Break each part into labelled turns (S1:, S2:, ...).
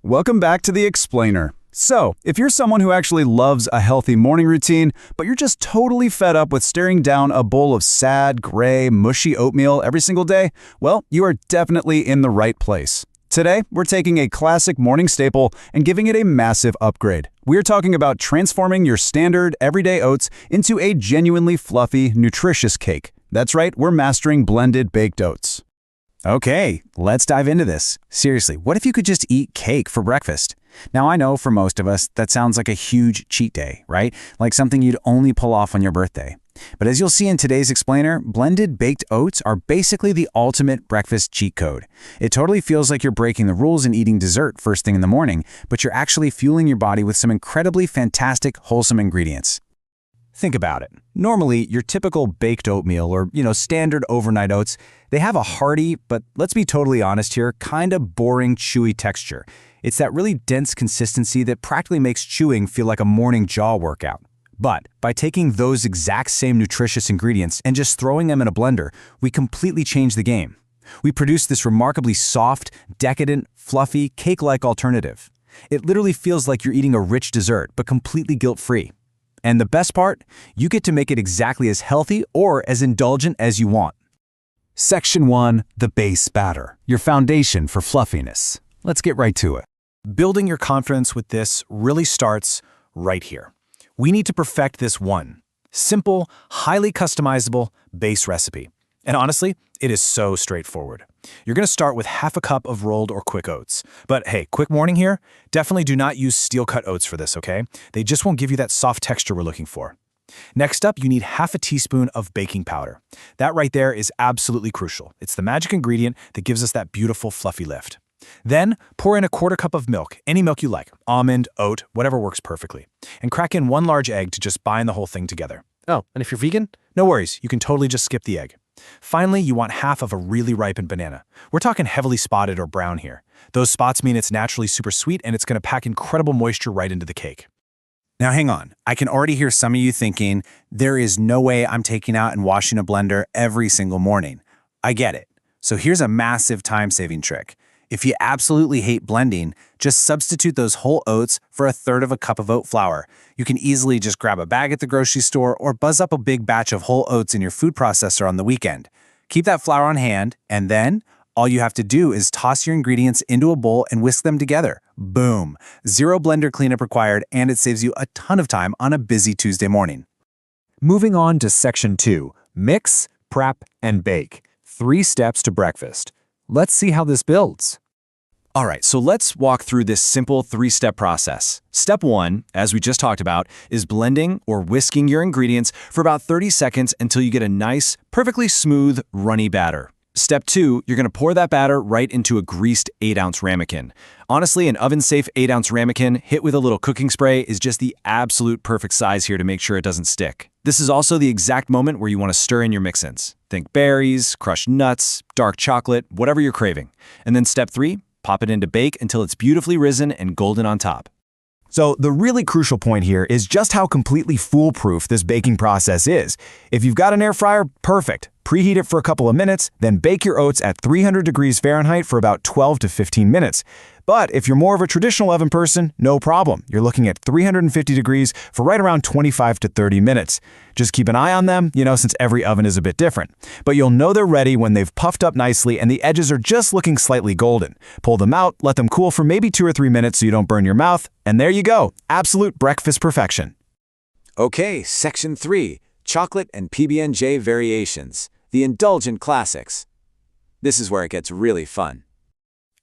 S1: Welcome back to The Explainer. So, if you're someone who actually loves a healthy morning routine, but you're just totally fed up with staring down a bowl of sad, gray, mushy oatmeal every single day, well, you are definitely in the right place. Today, we're taking a classic morning staple and giving it a massive upgrade. We're talking about transforming your standard, everyday oats into a genuinely fluffy, nutritious cake. That's right, we're mastering blended baked oats.
S2: Okay, let's dive into this. Seriously, what if you could just eat cake for breakfast? Now, I know for most of us, that sounds like a huge cheat day, right? Like something you'd only pull off on your birthday. But as you'll see in today's explainer, blended baked oats are basically the ultimate breakfast cheat code. It totally feels like you're breaking the rules and eating dessert first thing in the morning, but you're actually fueling your body with some incredibly fantastic, wholesome ingredients. Think about it. Normally, your typical baked oatmeal or, standard overnight oats, they have a hearty, but let's be totally honest here, kind of boring, chewy texture. It's that really dense consistency that practically makes chewing feel like a morning jaw workout. But by taking those exact same nutritious ingredients and just throwing them in a blender, we completely change the game. We produce this remarkably soft, decadent, fluffy, cake-like alternative. It literally feels like you're eating a rich dessert, but completely guilt-free. And the best part, you get to make it exactly as healthy or as indulgent as you want.
S1: Section 1, the base batter, your foundation for fluffiness. Let's get right to it.
S3: Building your confidence with this really starts right here. We need to perfect this one simple, highly customizable base recipe. And honestly, it is so straightforward. You're going to start with half a cup of rolled or quick oats. But hey, quick warning here, definitely do not use steel-cut oats for this, okay? They just won't give you that soft texture we're looking for. Next up, you need half a teaspoon of baking powder. That right there is absolutely crucial. It's the magic ingredient that gives us that beautiful fluffy lift. Then, pour in a quarter cup of milk, any milk you like, almond, oat, whatever works perfectly. And crack in one large egg to just bind the whole thing together. Oh, and if you're vegan, no worries, you can totally just skip the egg. Finally, you want half of a really ripened banana. We're talking heavily spotted or brown here. Those spots mean it's naturally super sweet and it's going to pack incredible moisture right into the cake.
S2: Now hang on, I can already hear some of you thinking, there is no way I'm taking out and washing a blender every single morning. I get it. So here's a massive time-saving trick. If you absolutely hate blending, just substitute those whole oats for 1/3 cup of oat flour. You can easily just grab a bag at the grocery store or buzz up a big batch of whole oats in your food processor on the weekend. Keep that flour on hand, and then all you have to do is toss your ingredients into a bowl and whisk them together. Boom! Zero blender cleanup required, and it saves you a ton of time on a busy Tuesday morning.
S4: Moving on to Section 2, mix, prep, and bake. 3 steps to breakfast. Let's see how this builds.
S3: All right, so let's walk through this simple 3-step process. Step 1, as we just talked about, is blending or whisking your ingredients for about 30 seconds until you get a nice, perfectly smooth, runny batter. Step 2, you're going to pour that batter right into a greased 8-ounce ramekin. Honestly, an oven-safe 8-ounce ramekin hit with a little cooking spray is just the absolute perfect size here to make sure it doesn't stick. This is also the exact moment where you want to stir in your mix-ins. Think berries, crushed nuts, dark chocolate, whatever you're craving. And then step 3, pop it into bake until it's beautifully risen and golden on top.
S4: So the really crucial point here is just how completely foolproof this baking process is. If you've got an air fryer, perfect. Preheat it for a couple of minutes, then bake your oats at 300 degrees Fahrenheit for about 12 to 15 minutes. But if you're more of a traditional oven person, no problem. You're looking at 350 degrees for right around 25 to 30 minutes. Just keep an eye on them, since every oven is a bit different. But you'll know they're ready when they've puffed up nicely and the edges are just looking slightly golden. Pull them out, let them cool for maybe 2 or 3 minutes so you don't burn your mouth, and there you go. Absolute breakfast perfection.
S5: Okay, Section 3, chocolate and PB&J variations, the indulgent classics. This is where it gets really fun.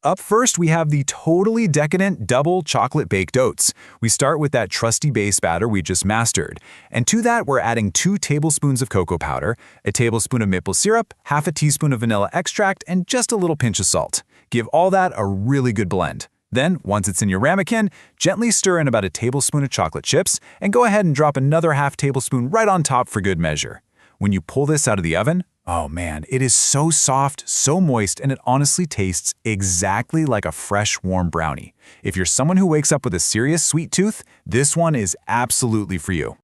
S4: Up first, we have the totally decadent double chocolate baked oats. We start with that trusty base batter we just mastered. And to that, we're adding 2 tablespoons of cocoa powder, a tablespoon of maple syrup, half a teaspoon of vanilla extract, and just a little pinch of salt. Give all that a really good blend. Then, once it's in your ramekin, gently stir in about a tablespoon of chocolate chips, and go ahead and drop another half tablespoon right on top for good measure. When you pull this out of the oven, oh man, it is so soft, so moist, and it honestly tastes exactly like a fresh, warm brownie. If you're someone who wakes up with a serious sweet tooth, this one is absolutely for you.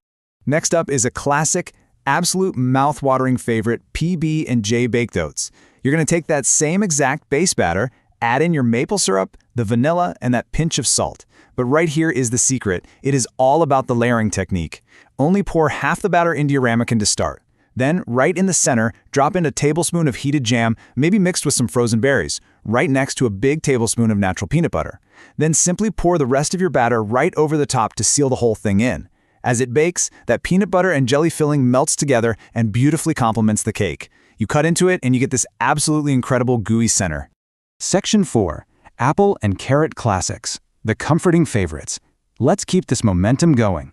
S1: Next up is a classic, absolute mouth-watering favorite, PB&J baked oats. You're going to take that same exact base batter,
S4: Add in your maple syrup, the vanilla, and that pinch of salt. But right here is the secret. It is all about the layering technique. Only pour half the batter into your ramekin to start. Then, right in the center, drop in a tablespoon of heated jam, maybe mixed with some frozen berries, right next to a big tablespoon of natural peanut butter. Then simply pour the rest of your batter right over the top to seal the whole thing in. As it bakes, that peanut butter and jelly filling melts together and beautifully complements the cake. You cut into it and you get this absolutely incredible gooey center.
S2: Section 4. Apple and Carrot Classics. The comforting favorites. Let's keep this momentum going.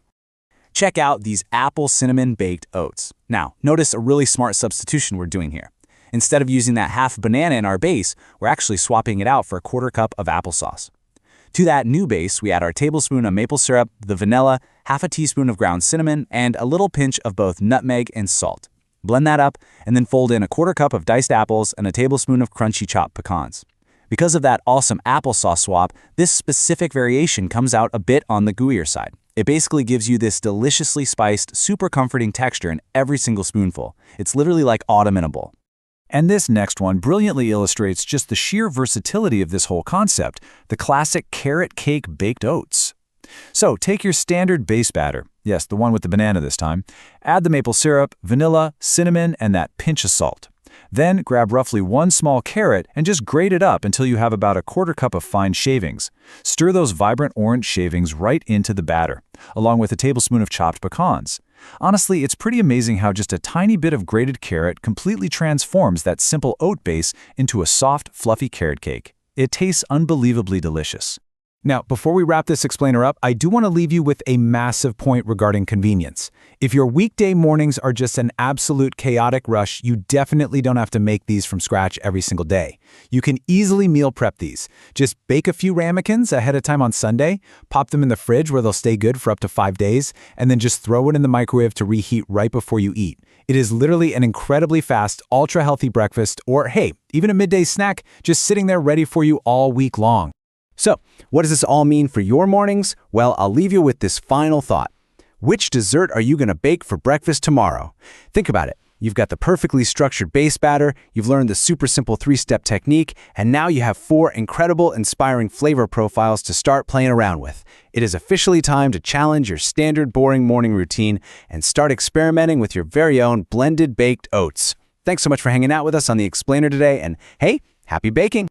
S5: Check out these apple cinnamon baked oats. Now, notice a really smart substitution we're doing here. Instead of using that half banana in our base, we're actually swapping it out for a quarter cup of applesauce. To that new base, we add our tablespoon of maple syrup, the vanilla, half a teaspoon of ground cinnamon, and a little pinch of both nutmeg and salt. Blend that up, and then fold in a quarter cup of diced apples and a tablespoon of crunchy chopped pecans. Because of that awesome applesauce swap, this specific variation comes out a bit on the gooier side. It basically gives you this deliciously spiced, super comforting texture in every single spoonful. It's literally like autumn in a bowl.
S4: And this next one brilliantly illustrates just the sheer versatility of this whole concept, the classic carrot cake baked oats. So take your standard base batter, yes, the one with the banana this time, add the maple syrup, vanilla, cinnamon, and that pinch of salt. Then grab roughly 1 small carrot and just grate it up until you have about a quarter cup of fine shavings. Stir those vibrant orange shavings right into the batter, along with a tablespoon of chopped pecans. Honestly, it's pretty amazing how just a tiny bit of grated carrot completely transforms that simple oat base into a soft, fluffy carrot cake. It tastes unbelievably delicious. Now, before we wrap this explainer up, I do want to leave you with a massive point regarding convenience. If your weekday mornings are just an absolute chaotic rush, you definitely don't have to make these from scratch every single day. You can easily meal prep these. Just bake a few ramekins ahead of time on Sunday, pop them in the fridge where they'll stay good for up to 5 days, and then just throw it in the microwave to reheat right before you eat. It is literally an incredibly fast, ultra-healthy breakfast, or hey, even a midday snack just sitting there ready for you all week long.
S2: So, what does this all mean for your mornings? Well, I'll leave you with this final thought. Which dessert are you going to bake for breakfast tomorrow? Think about it. You've got the perfectly structured base batter, you've learned the super simple 3-step technique, and now you have 4 incredible, inspiring flavor profiles to start playing around with. It is officially time to challenge your standard boring morning routine and start experimenting with your very own blended baked oats. Thanks so much for hanging out with us on The Explainer today, and hey, happy baking!